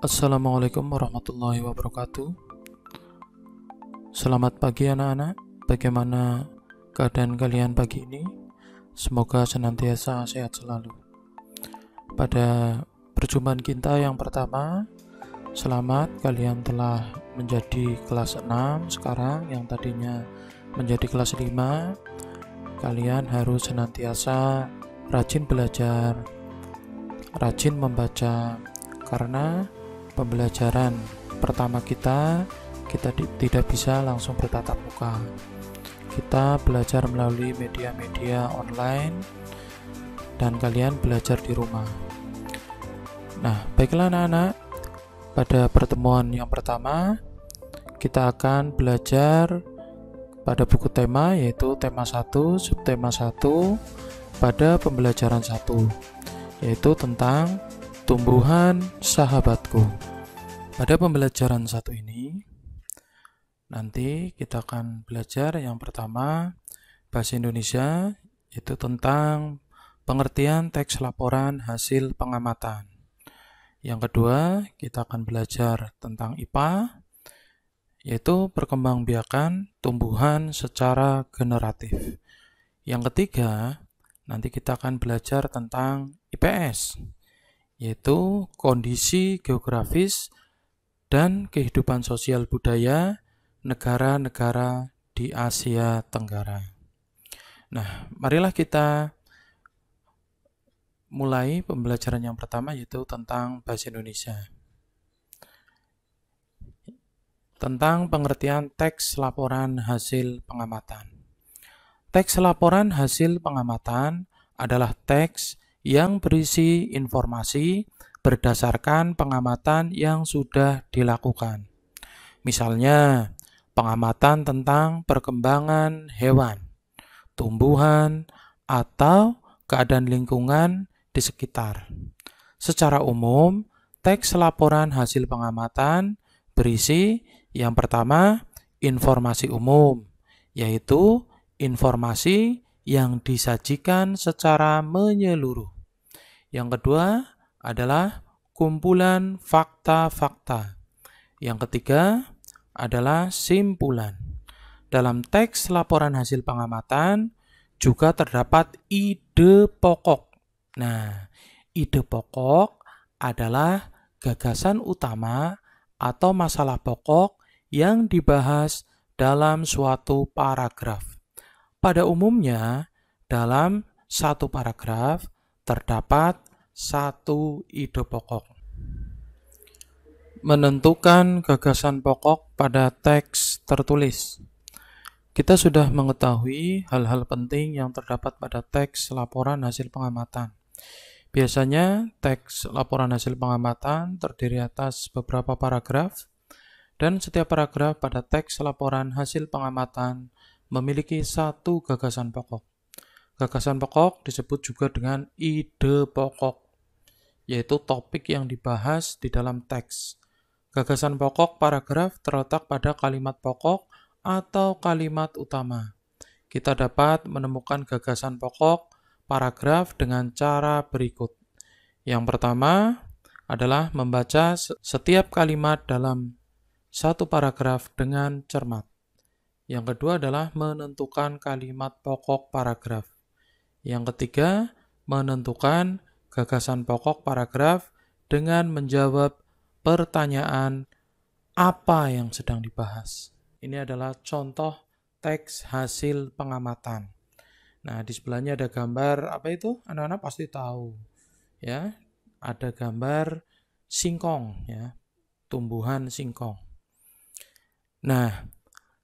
Assalamualaikum warahmatullahi wabarakatuh. Selamat pagi anak-anak. Bagaimana keadaan kalian pagi ini? Semoga senantiasa sehat selalu. Pada perjumpaan kita yang pertama, selamat kalian telah menjadi kelas 6 sekarang, yang tadinya menjadi kelas 5. Kalian harus senantiasa rajin belajar, rajin membaca, karena pembelajaran pertama kita tidak bisa langsung bertatap muka. Kita belajar melalui media-media online dan kalian belajar di rumah. Nah, baiklah anak-anak, pada pertemuan yang pertama kita akan belajar pada buku tema, yaitu tema 1, subtema 1 pada pembelajaran 1, yaitu tentang tumbuhan sahabatku. Pada pembelajaran 1 ini, nanti kita akan belajar yang pertama bahasa Indonesia, yaitu tentang pengertian teks laporan hasil pengamatan. Yang kedua, kita akan belajar tentang IPA, yaitu perkembangbiakan tumbuhan secara generatif. Yang ketiga, nanti kita akan belajar tentang IPS, yaitu kondisi geografis dan kehidupan sosial budaya negara-negara di Asia Tenggara. Nah, marilah kita mulai pembelajaran yang pertama, yaitu tentang bahasa Indonesia. Tentang pengertian teks laporan hasil pengamatan. Teks laporan hasil pengamatan adalah teks yang berisi informasi berdasarkan pengamatan yang sudah dilakukan. Misalnya, pengamatan tentang perkembangan hewan, tumbuhan, atau keadaan lingkungan di sekitar. Secara umum, teks laporan hasil pengamatan berisi yang pertama, informasi umum, yaitu informasi yang disajikan secara menyeluruh. Yang kedua adalah kumpulan fakta-fakta. Yang ketiga adalah simpulan. Dalam teks laporan hasil pengamatan juga terdapat ide pokok. Nah, ide pokok adalah gagasan utama atau masalah pokok yang dibahas dalam suatu paragraf. Pada umumnya, dalam satu paragraf terdapat satu ide pokok. Menentukan gagasan pokok pada teks tertulis. Kita sudah mengetahui hal-hal penting yang terdapat pada teks laporan hasil pengamatan. Biasanya, teks laporan hasil pengamatan terdiri atas beberapa paragraf, dan setiap paragraf pada teks laporan hasil pengamatan memiliki satu gagasan pokok. Gagasan pokok disebut juga dengan ide pokok, yaitu topik yang dibahas di dalam teks. Gagasan pokok paragraf terletak pada kalimat pokok atau kalimat utama. Kita dapat menemukan gagasan pokok paragraf dengan cara berikut. Yang pertama adalah membaca setiap kalimat dalam satu paragraf dengan cermat. Yang kedua adalah menentukan kalimat pokok paragraf. Yang ketiga, menentukan gagasan pokok paragraf dengan menjawab pertanyaan apa yang sedang dibahas. Ini adalah contoh teks hasil pengamatan. Nah, di sebelahnya ada gambar apa itu? Anak-anak pasti tahu. Ya, ada gambar singkong, ya, tumbuhan singkong. Nah,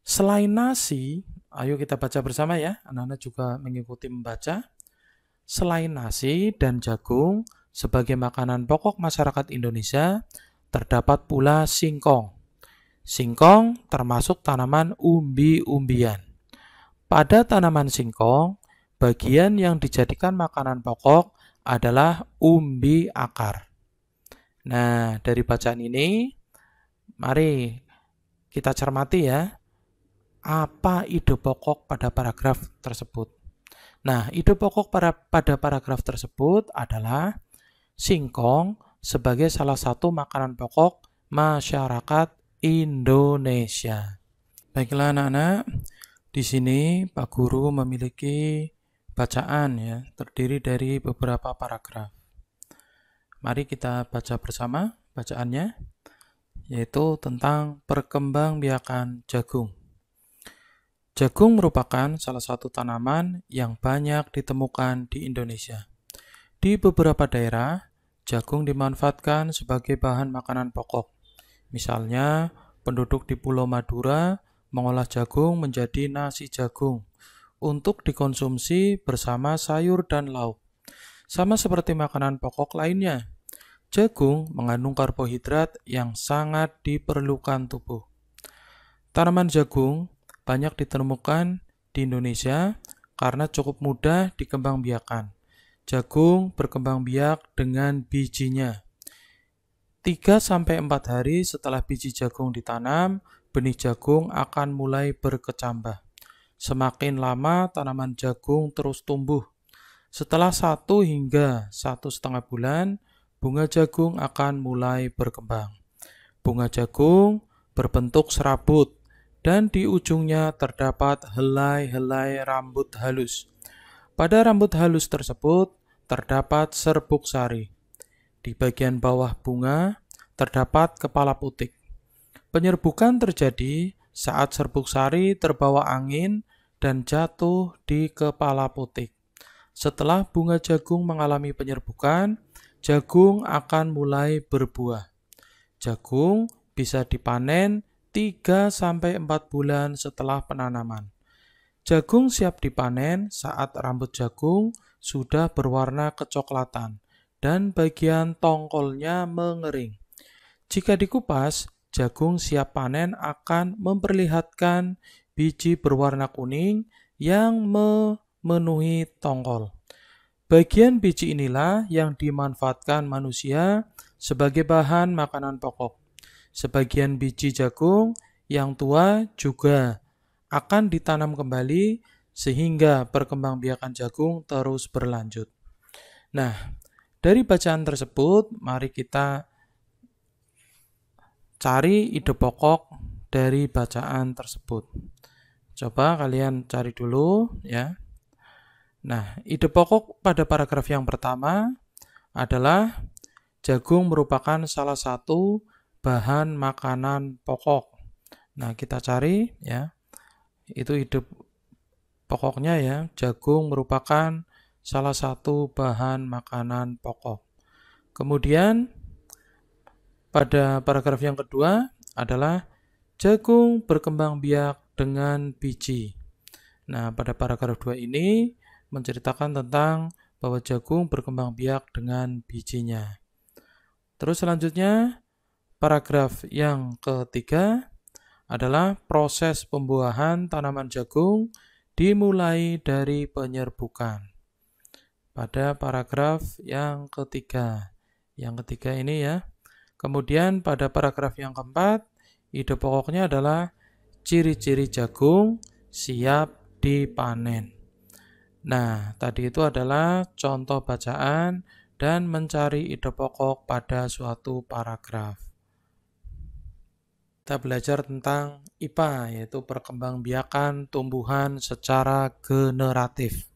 selain nasi, ayo kita baca bersama ya, anak-anak juga mengikuti membaca. Selain nasi dan jagung sebagai makanan pokok masyarakat Indonesia, terdapat pula singkong. Singkong termasuk tanaman umbi-umbian. Pada tanaman singkong, bagian yang dijadikan makanan pokok adalah umbi akar. Nah, dari bacaan ini, mari kita cermati ya, apa ide pokok pada paragraf tersebut. Nah, ide pokok pada paragraf tersebut adalah singkong sebagai salah satu makanan pokok masyarakat Indonesia. Baiklah anak-anak, di sini Pak Guru memiliki bacaan ya, terdiri dari beberapa paragraf. Mari kita baca bersama bacaannya, yaitu tentang perkembangbiakan jagung. Jagung merupakan salah satu tanaman yang banyak ditemukan di Indonesia. Di beberapa daerah, jagung dimanfaatkan sebagai bahan makanan pokok. Misalnya, penduduk di Pulau Madura mengolah jagung menjadi nasi jagung untuk dikonsumsi bersama sayur dan lauk. Sama seperti makanan pokok lainnya, jagung mengandung karbohidrat yang sangat diperlukan tubuh. Tanaman jagung banyak ditemukan di Indonesia karena cukup mudah dikembangbiakan. Jagung berkembang biak dengan bijinya. 3-4 hari setelah biji jagung ditanam, benih jagung akan mulai berkecambah. Semakin lama tanaman jagung terus tumbuh. Setelah 1 hingga 1,5 bulan, bunga jagung akan mulai berkembang. Bunga jagung berbentuk serabut dan di ujungnya terdapat helai-helai rambut halus. Pada rambut halus tersebut terdapat serbuk sari. Di bagian bawah bunga terdapat kepala putik. Penyerbukan terjadi saat serbuk sari terbawa angin dan jatuh di kepala putik. Setelah bunga jagung mengalami penyerbukan, jagung akan mulai berbuah. Jagung bisa dipanen 3-4 bulan setelah penanaman. Jagung siap dipanen saat rambut jagung sudah berwarna kecoklatan dan bagian tongkolnya mengering. Jika dikupas, jagung siap panen akan memperlihatkan biji berwarna kuning yang memenuhi tongkol. Bagian biji inilah yang dimanfaatkan manusia sebagai bahan makanan pokok. Sebagian biji jagung yang tua juga akan ditanam kembali sehingga perkembangbiakan jagung terus berlanjut. Nah, dari bacaan tersebut, mari kita cari ide pokok dari bacaan tersebut. Coba kalian cari dulu ya. Nah, ide pokok pada paragraf yang pertama adalah jagung merupakan salah satu bahan makanan pokok. Nah, kita cari ya. Itu ide pokoknya ya. Jagung merupakan salah satu bahan makanan pokok. Kemudian pada paragraf yang kedua adalah jagung berkembang biak dengan biji. Nah, pada paragraf 2 ini menceritakan tentang bahwa jagung berkembang biak dengan bijinya. Terus selanjutnya, paragraf yang ketiga adalah proses pembuahan tanaman jagung dimulai dari penyerbukan. Pada paragraf yang ketiga. Yang ketiga ini ya. Kemudian pada paragraf yang keempat, ide pokoknya adalah ciri-ciri jagung siap dipanen. Nah, tadi itu adalah contoh bacaan dan mencari ide pokok pada suatu paragraf. Kita belajar tentang IPA, yaitu perkembangbiakan tumbuhan secara generatif.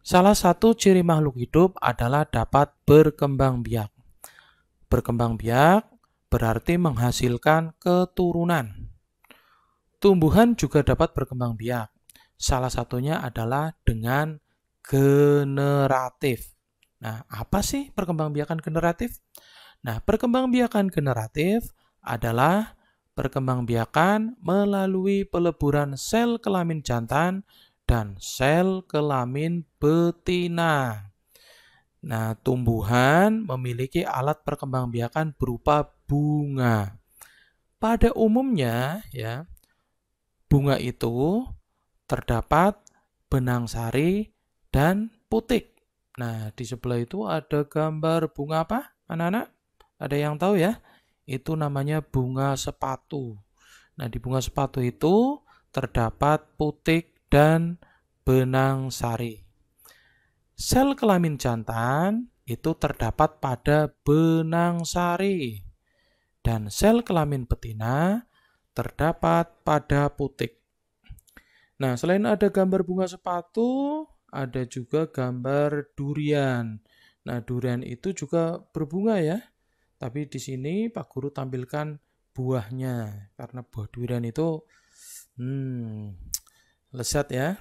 Salah satu ciri makhluk hidup adalah dapat berkembang biak. Berkembang biak berarti menghasilkan keturunan. Tumbuhan juga dapat berkembang biak. Salah satunya adalah dengan generatif. Nah, apa sih perkembangbiakan generatif? Nah, perkembangbiakan generatif adalah perkembangbiakan melalui peleburan sel kelamin jantan dan sel kelamin betina. Nah, tumbuhan memiliki alat perkembangbiakan berupa bunga. Pada umumnya, ya, bunga itu terdapat benang sari dan putik. Nah, di sebelah itu ada gambar bunga apa, anak-anak? Ada yang tahu ya? Itu namanya bunga sepatu. Nah, di bunga sepatu itu terdapat putik dan benang sari. Sel kelamin jantan itu terdapat pada benang sari dan sel kelamin betina terdapat pada putik. Nah, selain ada gambar bunga sepatu, ada juga gambar durian. Nah, durian itu juga berbunga ya. Tapi di sini Pak Guru tampilkan buahnya karena buah durian itu lezat ya.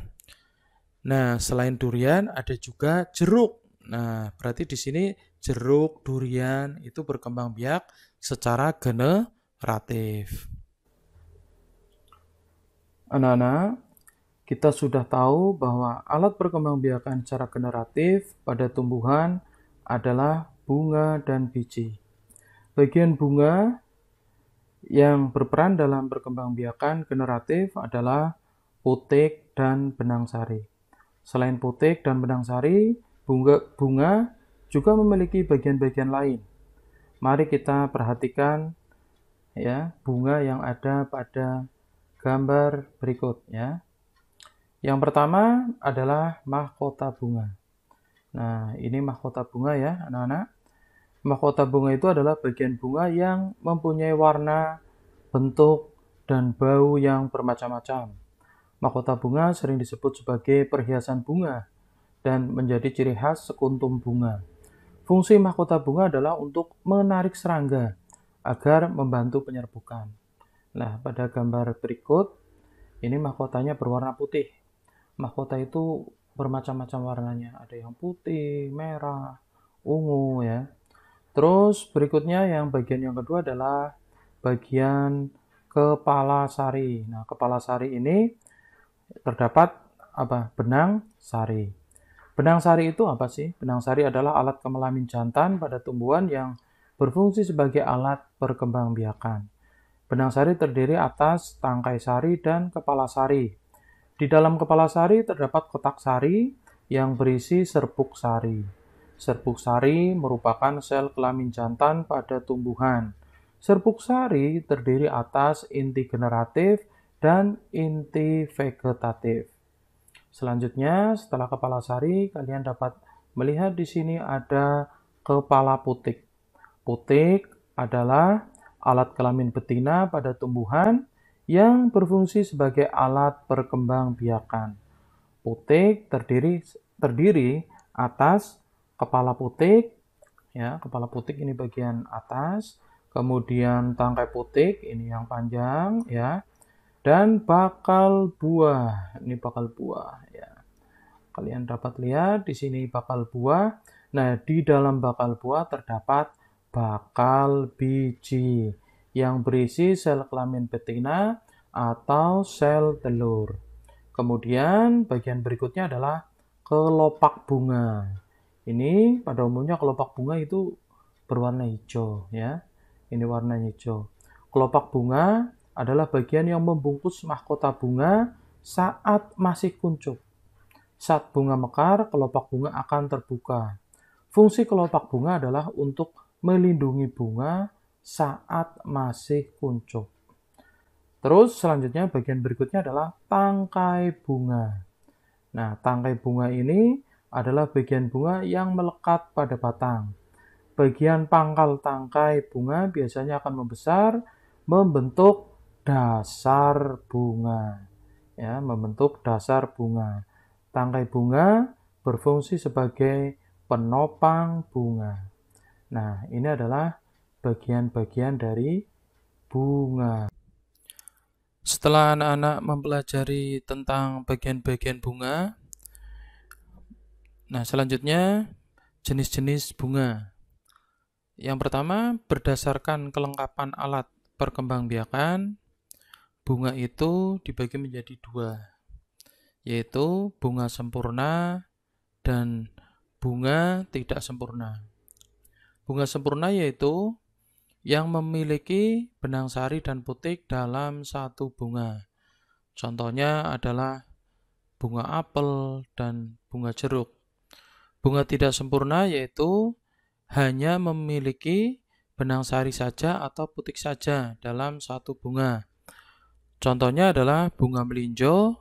Nah, selain durian ada juga jeruk. Nah, berarti di sini jeruk, durian itu berkembang biak secara generatif. Anak-anak, kita sudah tahu bahwa alat perkembangbiakan secara generatif pada tumbuhan adalah bunga dan biji. Bagian bunga yang berperan dalam perkembangbiakan generatif adalah putik dan benang sari. Selain putik dan benang sari, bunga juga memiliki bagian-bagian lain. Mari kita perhatikan ya bunga yang ada pada gambar berikut ya. Yang pertama adalah mahkota bunga. Nah, ini mahkota bunga ya, anak-anak. Mahkota bunga itu adalah bagian bunga yang mempunyai warna, bentuk, dan bau yang bermacam-macam. Mahkota bunga sering disebut sebagai perhiasan bunga dan menjadi ciri khas sekuntum bunga. Fungsi mahkota bunga adalah untuk menarik serangga agar membantu penyerbukan. Nah, pada gambar berikut, ini mahkotanya berwarna putih. Mahkota itu bermacam-macam warnanya. Ada yang putih, merah, ungu ya. Terus berikutnya yang bagian yang kedua adalah bagian kepala sari. Nah, kepala sari ini terdapat benang sari. Benang sari itu apa sih? Benang sari adalah alat kelamin jantan pada tumbuhan yang berfungsi sebagai alat perkembangbiakan. Benang sari terdiri atas tangkai sari dan kepala sari. Di dalam kepala sari terdapat kotak sari yang berisi serbuk sari. Serbuk sari merupakan sel kelamin jantan pada tumbuhan. Serbuk sari terdiri atas inti generatif dan inti vegetatif. Selanjutnya, setelah kepala sari, kalian dapat melihat di sini ada kepala putik. Putik adalah alat kelamin betina pada tumbuhan yang berfungsi sebagai alat perkembangbiakan. Putik terdiri atas kepala putik, ya, kepala putik ini bagian atas, kemudian tangkai putik ini yang panjang, ya, dan bakal buah, ini bakal buah, ya. Kalian dapat lihat di sini bakal buah. Nah, di dalam bakal buah terdapat bakal biji yang berisi sel kelamin betina atau sel telur. Kemudian bagian berikutnya adalah kelopak bunga. Ini pada umumnya kelopak bunga itu berwarna hijau ya. Ini warna hijau. Kelopak bunga adalah bagian yang membungkus mahkota bunga saat masih kuncup. Saat bunga mekar, kelopak bunga akan terbuka. Fungsi kelopak bunga adalah untuk melindungi bunga saat masih kuncup. Terus selanjutnya bagian berikutnya adalah tangkai bunga. Nah, tangkai bunga ini adalah bagian bunga yang melekat pada batang. Bagian pangkal tangkai bunga biasanya akan membesar, membentuk dasar bunga. Ya, membentuk dasar bunga. Tangkai bunga berfungsi sebagai penopang bunga. Nah, ini adalah bagian-bagian dari bunga. Setelah anak-anak mempelajari tentang bagian-bagian bunga, nah selanjutnya jenis-jenis bunga. Yang pertama, berdasarkan kelengkapan alat perkembangbiakan, bunga itu dibagi menjadi dua, yaitu bunga sempurna dan bunga tidak sempurna. Bunga sempurna yaitu yang memiliki benang sari dan putik dalam satu bunga. Contohnya adalah bunga apel dan bunga jeruk. Bunga tidak sempurna yaitu hanya memiliki benang sari saja atau putik saja dalam satu bunga. Contohnya adalah bunga melinjo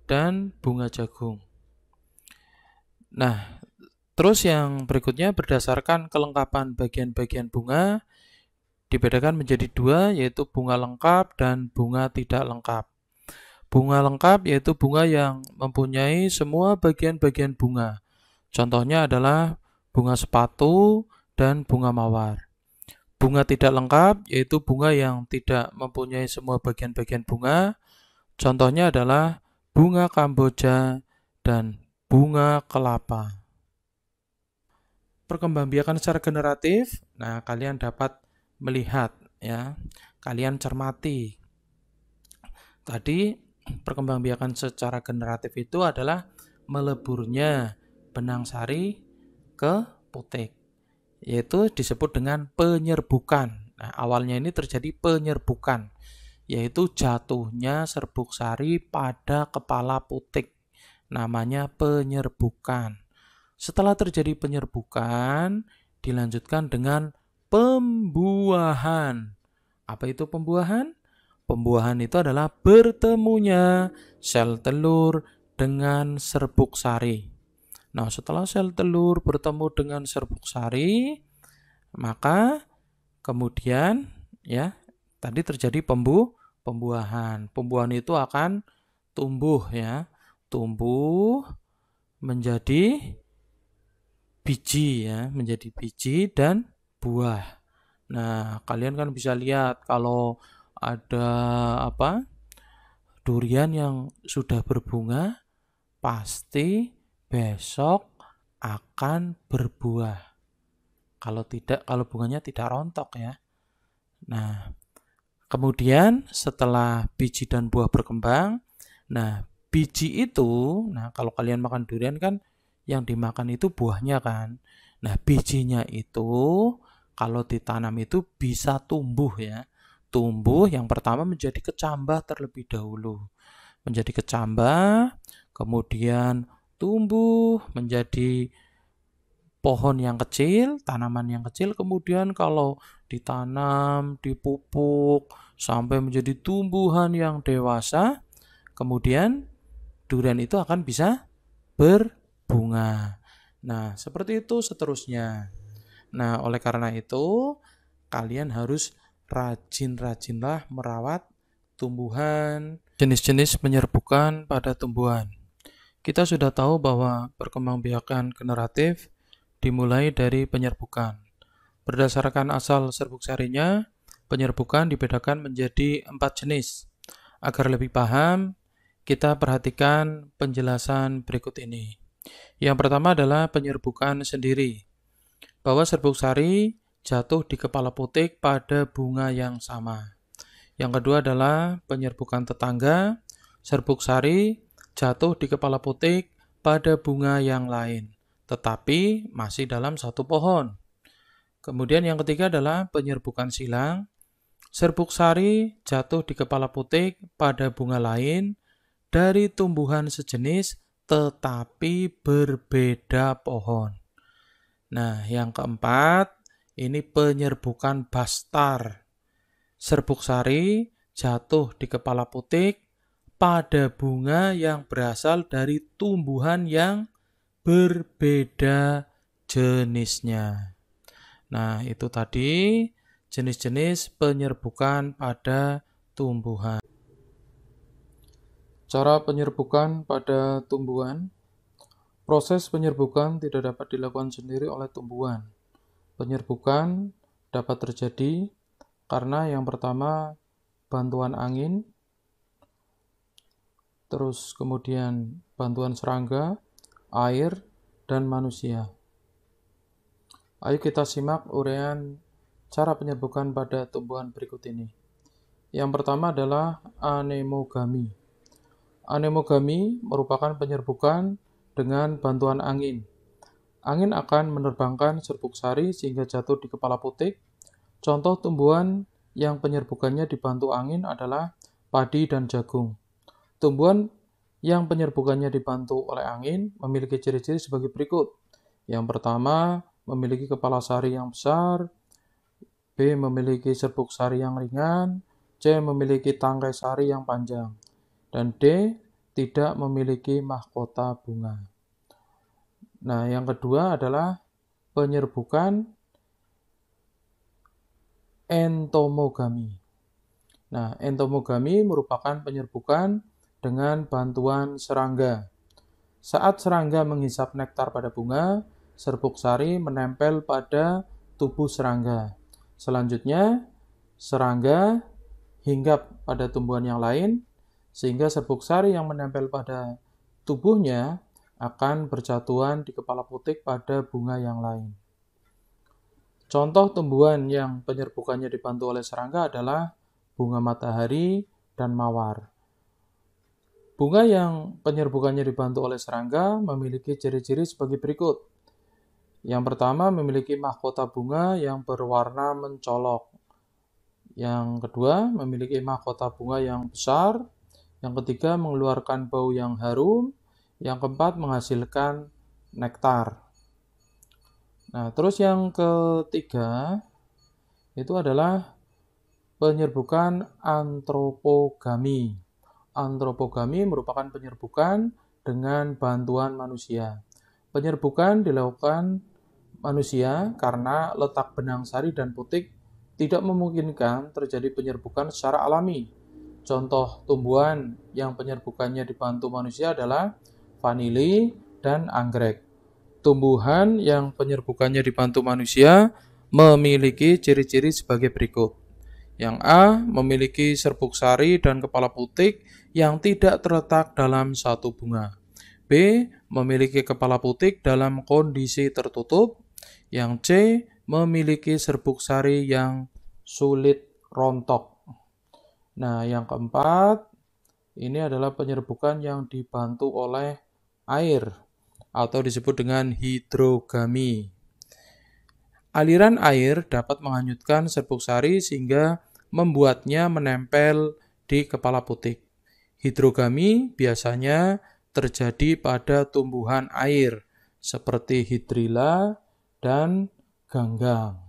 dan bunga jagung. Nah, Terus yang berikutnya berdasarkan kelengkapan bagian-bagian bunga dibedakan menjadi dua, yaitu bunga lengkap dan bunga tidak lengkap. Bunga lengkap yaitu bunga yang mempunyai semua bagian-bagian bunga. Contohnya adalah bunga sepatu dan bunga mawar. Bunga tidak lengkap yaitu bunga yang tidak mempunyai semua bagian-bagian bunga. Contohnya adalah bunga kamboja dan bunga kelapa. Perkembangbiakan secara generatif, nah kalian dapat melihat ya, kalian cermati. Tadi perkembangbiakan secara generatif itu adalah meleburnya benang sari ke putik, yaitu disebut dengan penyerbukan. Nah, awalnya ini terjadi penyerbukan, yaitu jatuhnya serbuk sari pada kepala putik. Namanya penyerbukan. Setelah terjadi penyerbukan, dilanjutkan dengan pembuahan. Apa itu pembuahan? Pembuahan itu adalah bertemunya sel telur dengan serbuk sari. Nah, setelah sel telur bertemu dengan serbuk sari, maka kemudian ya, tadi terjadi pembuahan. Pembuahan itu akan tumbuh ya, tumbuh menjadi biji ya, menjadi biji dan buah. Nah, kalian kan bisa lihat kalau ada durian yang sudah berbunga, pasti besok akan berbuah. Kalau bunganya tidak rontok ya. Nah, kemudian setelah biji dan buah berkembang, nah biji itu, nah kalau kalian makan durian kan yang dimakan itu buahnya kan. Nah, bijinya itu kalau ditanam itu bisa tumbuh ya. Tumbuh yang pertama menjadi kecambah terlebih dahulu. Menjadi kecambah, kemudian tumbuh menjadi pohon yang kecil, tanaman yang kecil, kemudian kalau ditanam, dipupuk, sampai menjadi tumbuhan yang dewasa, kemudian durian itu akan bisa berbunga. Nah, seperti itu seterusnya. Nah, oleh karena itu, kalian harus rajin-rajinlah merawat tumbuhan, jenis-jenis penyerbukan pada tumbuhan. Kita sudah tahu bahwa perkembangbiakan generatif dimulai dari penyerbukan. Berdasarkan asal serbuk sarinya, penyerbukan dibedakan menjadi 4 jenis. Agar lebih paham, kita perhatikan penjelasan berikut ini. Yang pertama adalah penyerbukan sendiri, bahwa serbuk sari jatuh di kepala putik pada bunga yang sama. Yang kedua adalah penyerbukan tetangga, serbuk sari jatuh di kepala putik pada bunga yang lain, tetapi masih dalam satu pohon. Kemudian yang ketiga adalah penyerbukan silang, serbuk sari jatuh di kepala putik pada bunga lain dari tumbuhan sejenis tetapi berbeda pohon. Nah, yang keempat, ini penyerbukan bastar. Serbuk sari jatuh di kepala putik pada bunga yang berasal dari tumbuhan yang berbeda jenisnya. Nah, itu tadi jenis-jenis penyerbukan pada tumbuhan. Cara penyerbukan pada tumbuhan. Proses penyerbukan tidak dapat dilakukan sendiri oleh tumbuhan. Penyerbukan dapat terjadi karena yang pertama bantuan angin, terus kemudian bantuan serangga, air, dan manusia. Ayo kita simak uraian cara penyerbukan pada tumbuhan berikut ini. Yang pertama adalah anemogami. Anemogami merupakan penyerbukan dengan bantuan angin. Angin akan menerbangkan serbuk sari sehingga jatuh di kepala putik. Contoh tumbuhan yang penyerbukannya dibantu angin adalah padi dan jagung. Tumbuhan yang penyerbukannya dibantu oleh angin memiliki ciri-ciri sebagai berikut. Yang pertama, memiliki kepala sari yang besar. B. Memiliki serbuk sari yang ringan. C. Memiliki tangkai sari yang panjang. Dan D. Tidak memiliki mahkota bunga. Nah, yang kedua adalah penyerbukan entomogami. Nah, entomogami merupakan penyerbukan dengan bantuan serangga. Saat serangga menghisap nektar pada bunga, serbuk sari menempel pada tubuh serangga. Selanjutnya, serangga hinggap pada tumbuhan yang lain, sehingga serbuk sari yang menempel pada tubuhnya akan berjatuhan di kepala putik pada bunga yang lain. Contoh tumbuhan yang penyerbukannya dibantu oleh serangga adalah bunga matahari dan mawar. Bunga yang penyerbukannya dibantu oleh serangga memiliki ciri-ciri sebagai berikut. Yang pertama, memiliki mahkota bunga yang berwarna mencolok. Yang kedua, memiliki mahkota bunga yang besar. Yang ketiga, mengeluarkan bau yang harum. Yang keempat, menghasilkan nektar. Nah, terus yang ketiga, itu adalah penyerbukan antropogami. Antropogami merupakan penyerbukan dengan bantuan manusia. Penyerbukan dilakukan manusia karena letak benang sari dan putik tidak memungkinkan terjadi penyerbukan secara alami. Contoh tumbuhan yang penyerbukannya dibantu manusia adalah vanili dan anggrek. Tumbuhan yang penyerbukannya dibantu manusia memiliki ciri-ciri sebagai berikut. Yang A, memiliki serbuk sari dan kepala putik yang tidak terletak dalam satu bunga. B, memiliki kepala putik dalam kondisi tertutup. Yang C, memiliki serbuk sari yang sulit rontok. Nah, yang keempat, ini adalah penyerbukan yang dibantu oleh air atau disebut dengan hidrogami. Aliran air dapat menghanyutkan serbuk sari sehingga membuatnya menempel di kepala putik. Hidrogami biasanya terjadi pada tumbuhan air seperti hidrilla dan ganggang.